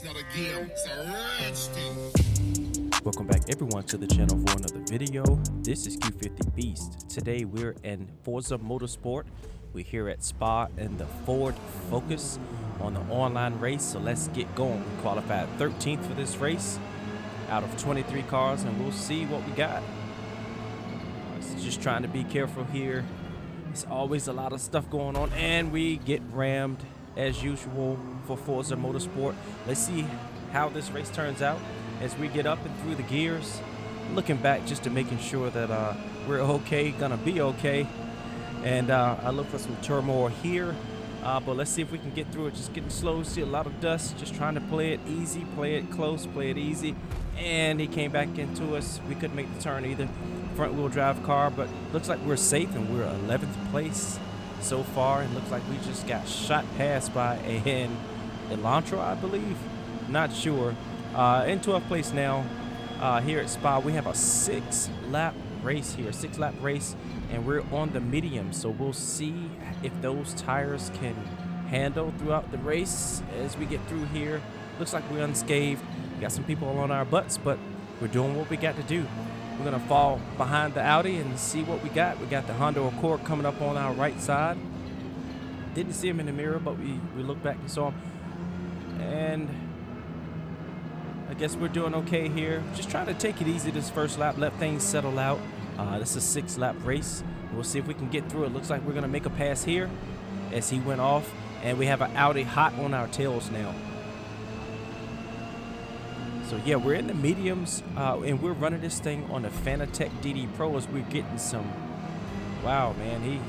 It's not a game, it's a rich thing. Welcome back everyone to the channel for another video. This is Q50 Beast. Today we're in Forza Motorsport. We're here at Spa in the Ford Focus on the online race. So let's get going. We qualified 13th for this race out of 23 cars, and we'll see what we got. So just trying to be careful here. There's always a lot of stuff going on, and we get rammed as usual for Forza Motorsport. Let's see how this race turns out as we get up and through the gears. Looking back just to making sure that we're okay, gonna be okay. And I look for some turmoil here, but let's see if we can get through it. Just getting slow, see a lot of dust, just trying to play it easy, play it close, play it easy. And he came back into us. We couldn't make the turn either. Front wheel drive car, but looks like we're safe, and we're 11th place so far. It looks like we just got shot past by an Elantra, I believe. Not sure. In 12th place now here at Spa. We have a 6-lap race here, 6-lap race, and we're on the medium. So we'll see if those tires can handle throughout the race as we get through here. Looks like we're unscathed. We got some people on our butts, but we're doing what we got to do. We're gonna fall behind the Audi and see what we got. We got the Honda Accord coming up on our right side. Didn't see him in the mirror, but we looked back and saw him. And I guess we're doing okay here. Just trying to take it easy this first lap, let things settle out. This is a 6-lap race. We'll see if we can get through it. Looks like we're gonna make a pass here as he went off, and we have an Audi hot on our tails now. So yeah, we're in the mediums, and we're running this thing on the Fanatec DD Pro as we're getting some, wow, man,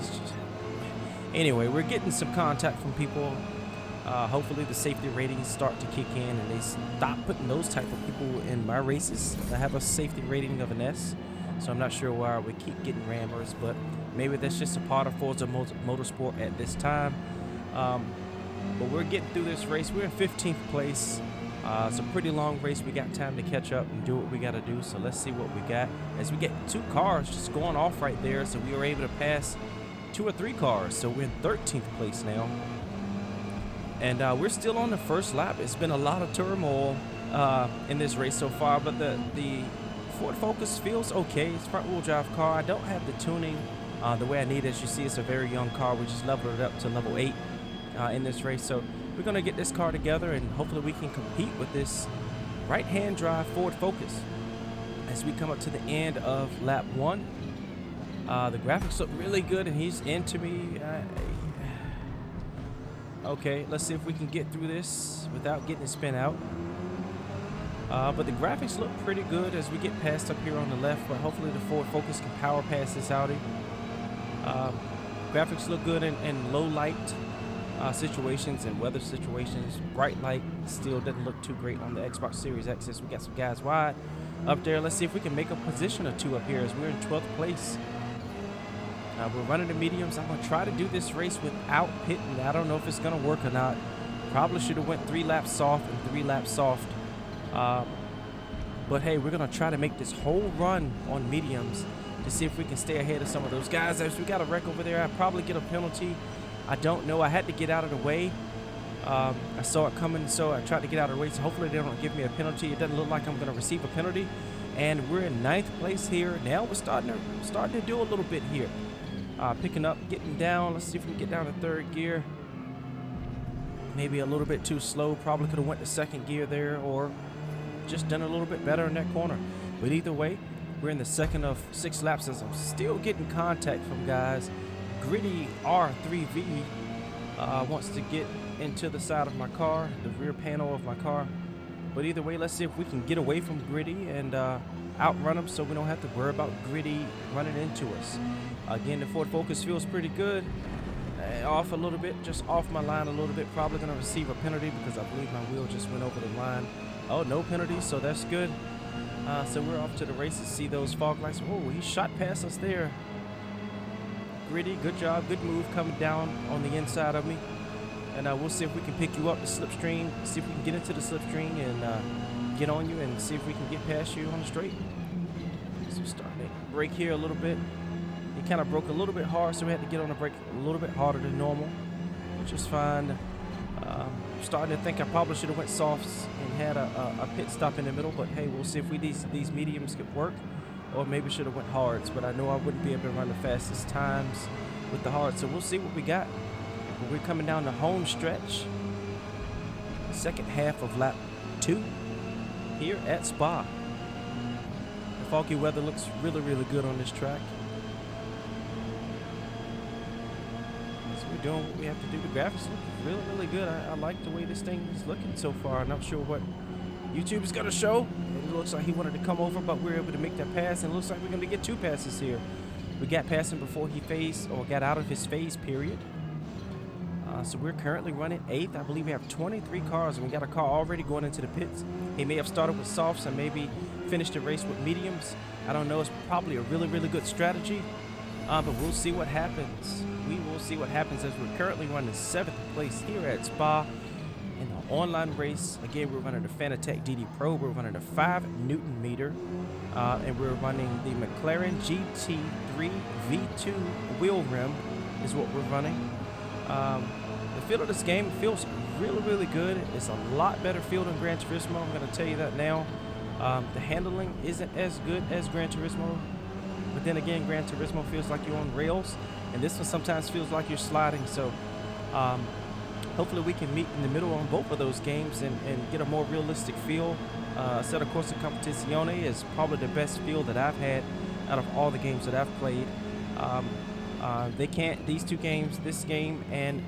anyway, we're getting some contact from people. Hopefully the safety ratings start to kick in and they stop putting those type of people in my races. I have a safety rating of an S, so I'm not sure why we keep getting rammers, but maybe that's just a part of Forza Motorsport at this time. But we're getting through this race. We're in 15th place. It's a pretty long race. We got time to catch up and do what we got to do. So let's see what we got as we get 2 cars just going off right there. So we were able to pass 2 or 3 cars. So we're in 13th place now. And we're still on the first lap. It's been a lot of turmoil in this race so far, but the Ford Focus feels okay. It's front wheel drive car. I don't have the tuning the way I need. As you see, it's a very young car. We just leveled it up to level 8 in this race. So we're going to get this car together, and hopefully we can compete with this right-hand drive Ford Focus as we come up to the end of lap 1. The graphics look really good, and he's into me. Okay, let's see if we can get through this without getting spin out. But the graphics look pretty good as we get past up here on the left, but hopefully the Ford Focus can power past this Audi. Graphics look good in low light situations and weather situations. Bright light still doesn't look too great on the Xbox Series X. We got some guys wide up there. Let's see if we can make a position or 2 up here as we're in 12th place. We're running the mediums. I'm going to try to do this race without pitting. I don't know if it's going to work or not. Probably should have went 3 laps soft and 3 laps soft. But hey, we're going to try to make this whole run on mediums to see if we can stay ahead of some of those guys. As we got a wreck over there, I'd probably get a penalty. I don't know. I had to get out of the way. I saw it coming, so I tried to get out of the way. So hopefully they don't give me a penalty. It doesn't look like I'm going to receive a penalty. And we're in 9th place here. Now we're starting to do a little bit here. Picking up, getting down. Let's see if we can get down to 3rd gear. Maybe a little bit too slow. Probably could have went to 2nd gear there, or just done a little bit better in that corner. But either way, we're in the 2nd of 6 laps, and I'm still getting contact from guys. Gritty R3V wants to get into the side of my car, the rear panel of my car. But either way, let's see if we can get away from Gritty and outrun him so we don't have to worry about Gritty running into us. Again, the Ford Focus feels pretty good. Off a little bit, just off my line a little bit. Probably going to receive a penalty because I believe my wheel just went over the line. Oh, no penalty, so that's good. So we're off to the races. See those fog lights? Oh, he shot past us there. Gritty, good job, good move coming down on the inside of me. And we'll see if we can pick you up the slipstream, see if we can get into the slipstream and get on you and see if we can get past you on the straight. So starting to brake here a little bit. It kind of broke a little bit hard, so we had to get on the brake a little bit harder than normal, which is fine. starting to think I probably should have went softs and had a pit stop in the middle, but hey, we'll see if these mediums could work, or maybe should have went hards, but I know I wouldn't be able to run the fastest times with the hards, so we'll see what we got. But we're coming down the home stretch, second half of lap 2 here at Spa. The foggy weather looks really, really good on this track. So we're doing what we have to do. The graphics look really, really good. I like the way this thing is looking so far. I'm not sure what YouTube is going to show. It looks like he wanted to come over, but we were able to make that pass, and it looks like we're going to get 2 passes here. We got past him before he phased, or got out of his phase period. So we're currently running 8th. I believe we have 23 cars, and we got a car already going into the pits. He may have started with softs and maybe finished the race with mediums. I don't know. It's probably a really, really good strategy, but we'll see what happens. We will see what happens as we're currently running 7th place here at Spa in the online race. Again, we're running the Fanatec DD Pro. We're running a 5 Newton meter, and we're running the Michelin GT4 V2 wheel rim is what we're running. The feel of this game feels really, really good. It's a lot better feel than Gran Turismo. I'm going to tell you that now. The handling isn't as good as Gran Turismo, but then again, Gran Turismo feels like you're on rails, and this one sometimes feels like you're sliding. So hopefully we can meet in the middle on both of those games and get a more realistic feel. Assetto Corsa Competizione is probably the best feel that I've had out of all the games that I've played. They can't, these two games, this game and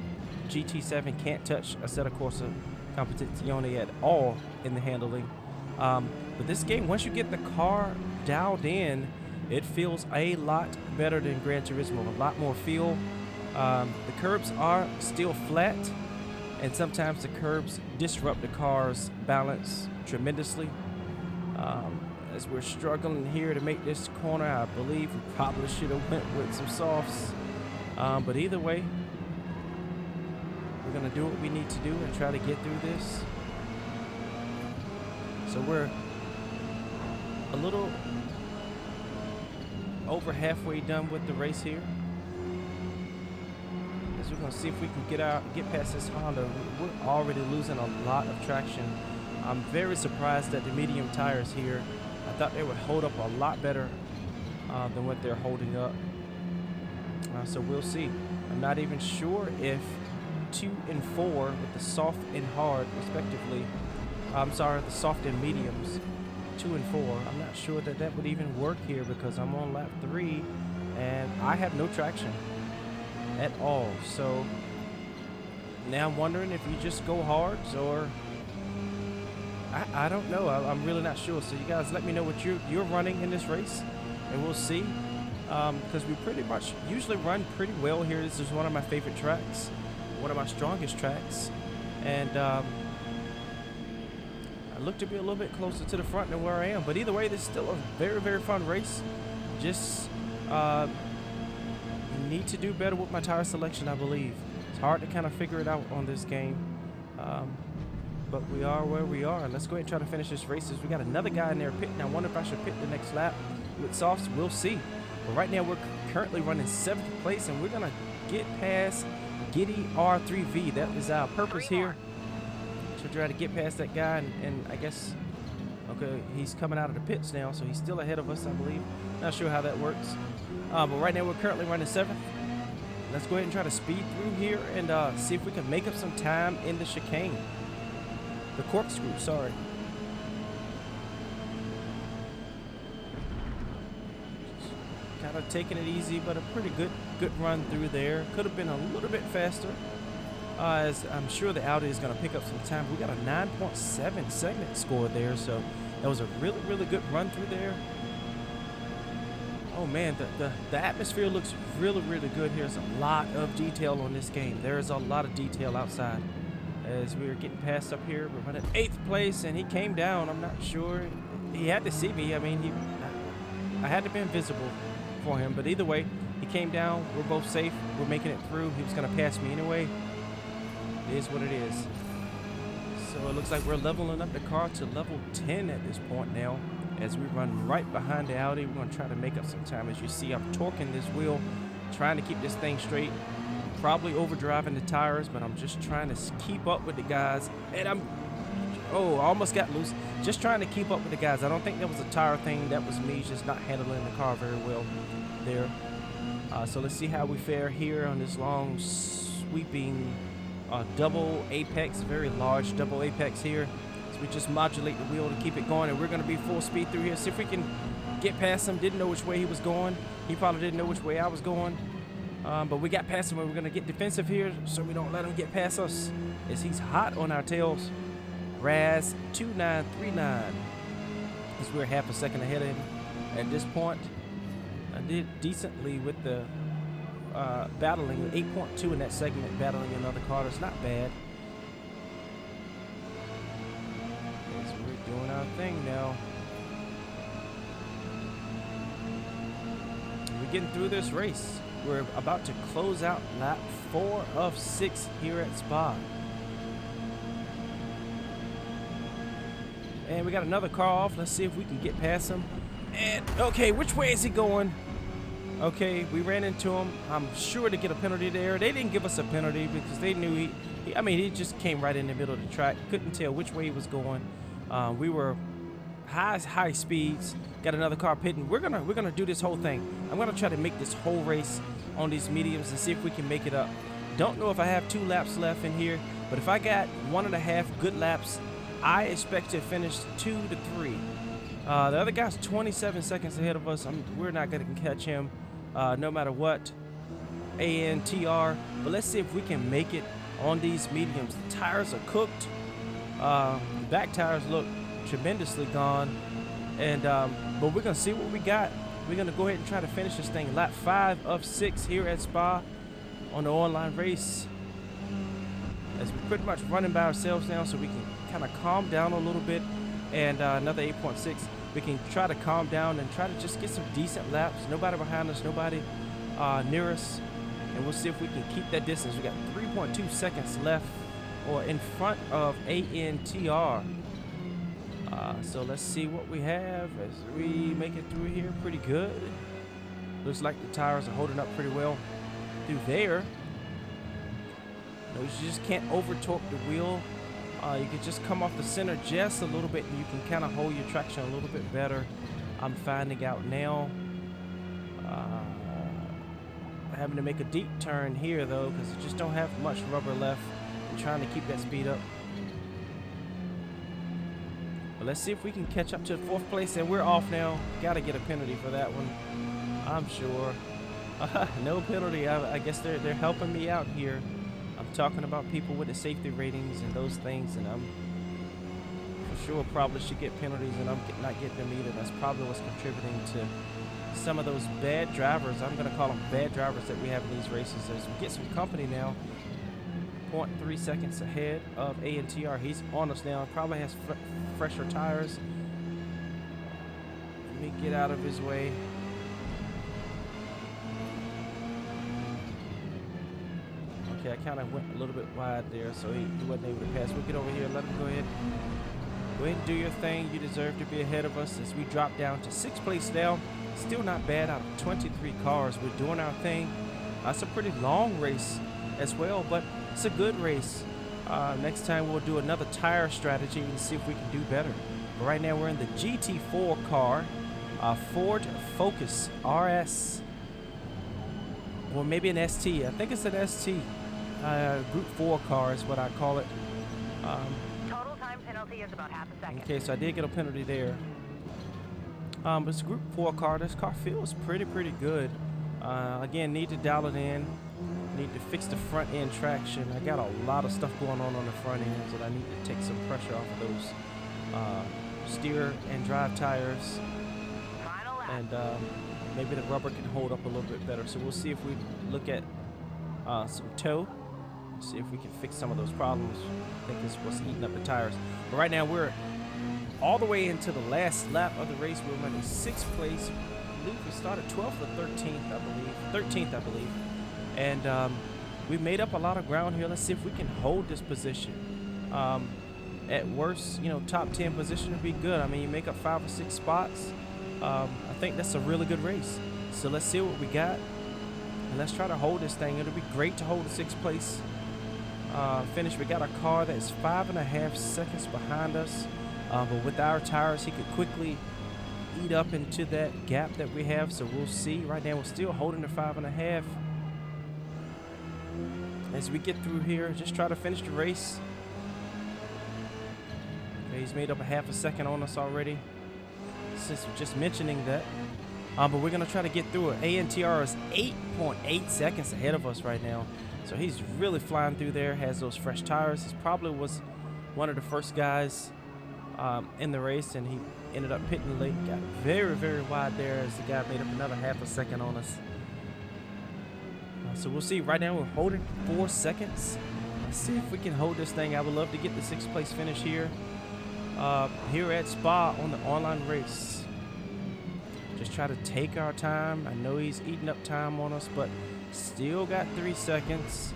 GT7 can't touch Assetto Corsa Competizione at all in the handling. But this game, once you get the car dialed in, it feels a lot better than Gran Turismo, a lot more feel. The curbs are still flat, and sometimes the curbs disrupt the car's balance tremendously. As we're struggling here to make this corner, I believe we probably should have went with some softs. But either way, we're going to do what we need to do and try to get through this. So we're a little over halfway done with the race here. As we're going to see if we can get past this Honda. We're already losing a lot of traction. I'm very surprised at the medium tires here. I thought they would hold up a lot better than what they're holding up. So we'll see. I'm not even sure if 2 and 4 with the soft and hard respectively. I'm sorry, the soft and mediums, 2 and 4. I'm not sure that that would even work here because I'm on lap 3 and I have no traction at all. So now I'm wondering if you just go hards or I don't know. I'm really not sure. So you guys let me know what you're running in this race and we'll see. Because we pretty much usually run pretty well here. This is one of my favorite tracks, one of my strongest tracks, and I look to be a little bit closer to the front than where I am. But either way, this is still a very, very fun race. Just need to do better with my tire selection, I believe. It's hard to kind of figure it out on this game, but we are where we are. Let's go ahead and try to finish this race. We got another guy in there pitting. I wonder if I should pit the next lap with softs. We'll see. But right now we're currently running 7th place, and we're gonna get past Giddy R3V. That is our purpose here, to try to get past that guy. And I guess, okay, he's coming out of the pits now, so he's still ahead of us, I believe. Not sure how that works. But right now we're currently running 7th. Let's go ahead and try to speed through here and see if we can make up some time in the chicane. The corkscrew, sorry. Kind of taking it easy, but a pretty good run through there. Could have been a little bit faster, as I'm sure the Audi is going to pick up some time. We got a 9.7 segment score there, so that was a really, really good run through there. Oh man, the atmosphere looks really, really good here. There's a lot of detail on this game. There is a lot of detail outside. As we were getting past up here, we're running 8th place, and he came down. I'm not sure. He had to see me. I mean, I had to be invisible for him, but either way, he came down. We're both safe. We're making it through. He was going to pass me anyway. It is what it is. So it looks like we're leveling up the car to level 10 at this point now, as we run right behind the Audi. We're going to try to make up some time. As you see, I'm torquing this wheel, trying to keep this thing straight. Probably overdriving the tires, but I'm just trying to keep up with the guys. And oh, I almost got loose. Just trying to keep up with the guys. I don't think that was a tire thing. That was me just not handling the car very well there. So let's see how we fare here on this long sweeping double apex, very large double apex here. So we just modulate the wheel to keep it going, and we're going to be full speed through here. See if we can get past him. Didn't know which way he was going. He probably didn't know which way I was going. But we got past him, and we're going to get defensive here so we don't let him get past us, as he's hot on our tails. Raz 2939, as we're half a second ahead of him at this point. I did decently with the battling, 8.2 in that segment, battling another car. That's not bad. As we're doing our thing now. We're getting through this race. We're about to close out lap 4 of 6 here at Spa. And we got another car off. Let's see if we can get past him. And, okay, which way is he going? Okay, we ran into him. I'm sure to get a penalty there. They didn't give us a penalty because they knew he just came right in the middle of the track. Couldn't tell which way he was going. We were high speeds. Got another car pitting. We're gonna do this whole thing. I'm gonna try to make this whole race on these mediums and see if we can make it up. Don't know if I have 2 laps left in here, but if I got 1.5 good laps, I expect to finish 2 to 3. The other guy's 27 seconds ahead of us. We're not gonna catch him, no matter what. ANTR. But let's see if we can make it on these mediums. The tires are cooked. The back tires look tremendously gone. And but we're gonna see what we got. We're gonna go ahead and try to finish this thing. Lap 5 of 6 here at Spa on the online race. As we're pretty much running by ourselves now, so we can kind of calm down a little bit. And another 8.6. We can try to calm down and try to just get some decent laps. Nobody behind us, nobody near us. And we'll see if we can keep that distance. We got 3.2 seconds left, or in front of ANTR. So let's see what we have as we make it through here. Pretty good. Looks like the tires are holding up pretty well through there. You just can't over torque the wheel. You can just come off the center just a little bit, and you can kind of hold your traction a little bit better. I'm finding out now. Having to make a deep turn here though, because I just don't have much rubber left. I'm trying to keep that speed up. But let's see if we can catch up to 4th place, and we're off now. Gotta get a penalty for that one, I'm sure. No penalty. I guess they're helping me out here. I'm talking about people with the safety ratings and those things, and I'm for sure probably should get penalties, and I'm not getting them either. That's probably what's contributing to some of those bad drivers. I'm going to call them bad drivers that we have in these races. As we get some company now, 0.3 seconds ahead of ANTR. He's on us now. Probably has fresher tires. Let me get out of his way. Okay, I kind of went a little bit wide there, so he wasn't able to pass. We'll get over here. Let him go ahead. Go ahead and do your thing. You deserve to be ahead of us as we drop down to 6th place now. Still not bad out of 23 cars. We're doing our thing. It's a pretty long race as well, but it's a good race. Next time we'll do another tire strategy and see if we can do better. But right now we're in the GT4 car, Ford Focus RS, or maybe an ST. I think it's an ST. Group 4 car is what I call it. Total time penalty is about half a second. Okay, so I did get a penalty there. But it's a Group 4 car. This car feels pretty good. Again, need to dial it in. Need to fix the front end traction. I got a lot of stuff going on the front end, and I need to take some pressure off of those steer and drive tires. Final lap. And maybe the rubber can hold up a little bit better. So we'll see if we look at some toe. See if we can fix some of those problems. I think it's what's eating up the tires. But right now we're all the way into the last lap of the race. We're running 6th place. I believe we started 12th or 13th, I believe. 13th, I believe. And we made up a lot of ground here. Let's see if we can hold this position. At worst, top 10 position would be good. I mean, you make up 5 or 6 spots. I think that's a really good race. So let's see what we got And let's try to hold this thing. It'll be great to hold the 6th place finish. We got a car that's 5.5 seconds behind us, but with our tires, he could quickly eat up into that gap that we have. So we'll see. Right now, we're still holding the 5.5. As we get through here, just try to finish the race. Okay, he's made up a half a second on us already, since we're just mentioning that. But we're going to try to get through it. ANTR is 8.8 seconds ahead of us right now. So he's really flying through there, has those fresh tires. He probably was one of the first guys in the race, and he ended up pitting late. Got very, very wide there as the guy made up another half a second on us. So we'll see. Right now we're holding 4 seconds. Let's see if we can hold this thing. I would love to get the 6th place finish here. Here at Spa on the online race. Just try to take our time. I know he's eating up time on us, but still got 3 seconds.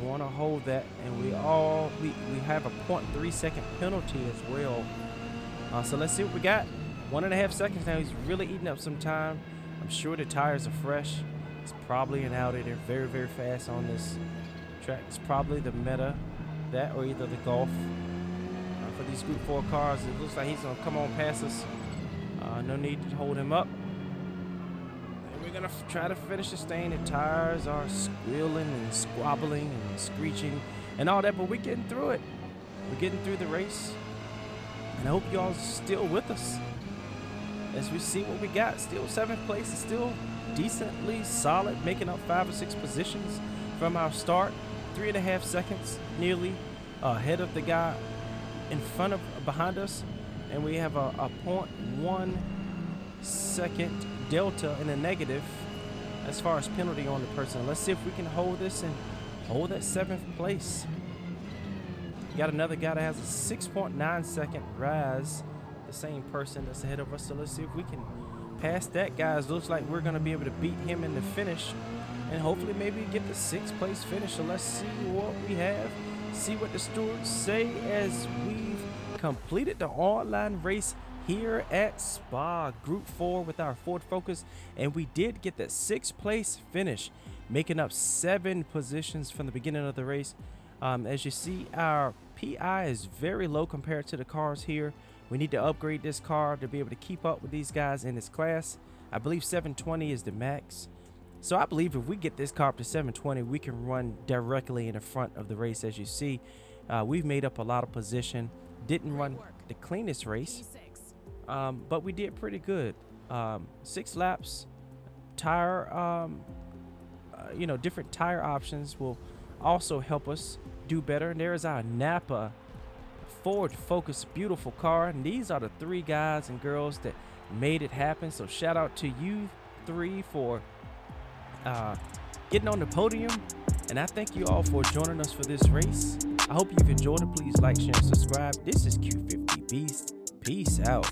Want to hold that, and we have a 0.3 second penalty as well. So let's see what we got. 1.5 seconds now. He's really eating up some time. I'm sure the tires are fresh. It's probably an Audi. They're very, very fast on this track. It's probably the Meta, that or either the Golf. For these Group 4 cars, it looks like he's gonna come on past us. No need to hold him up. And we're gonna try to finish this thing. The tires are squealing and squabbling and screeching and all that, but we're getting through it. We're getting through the race, and I hope y'all still with us as we see what we got. Still 7th place is still decently solid, making up 5 or 6 positions from our start. 3.5 seconds nearly ahead of the guy in front of behind us, and we have a 0.1 second delta in the negative as far as penalty on the person. Let's see if we can hold this and hold that 7th place. Got another guy that has a 6.9 second rise, the same person that's ahead of us. So let's see if we can pass that, guys. Looks like we're going to be able to beat him in the finish and hopefully maybe get the 6th place finish. So let's see what we have, see what the stewards say as we've completed the online race here at Spa Group 4 with our Ford Focus, and we did get that 6th place finish, making up 7 positions from the beginning of the race. As you see, our PI is very low compared to the cars here. We need to upgrade this car to be able to keep up with these guys in this class. I believe 720 is the max. So I believe if we get this car up to 720, we can run directly in the front of the race. As you see, we've made up a lot of position. Didn't run the cleanest race, but we did pretty good. 6 laps. Tire, different tire options will also help us do better. And there is our NAPA Ford Focus, beautiful car. And these are the 3 guys and girls that made it happen. So shout out to you 3 for getting on the podium, and I thank you all for joining us for this race. I hope you've enjoyed it. Please like, share, and subscribe. This is Q50 Beast. Peace out.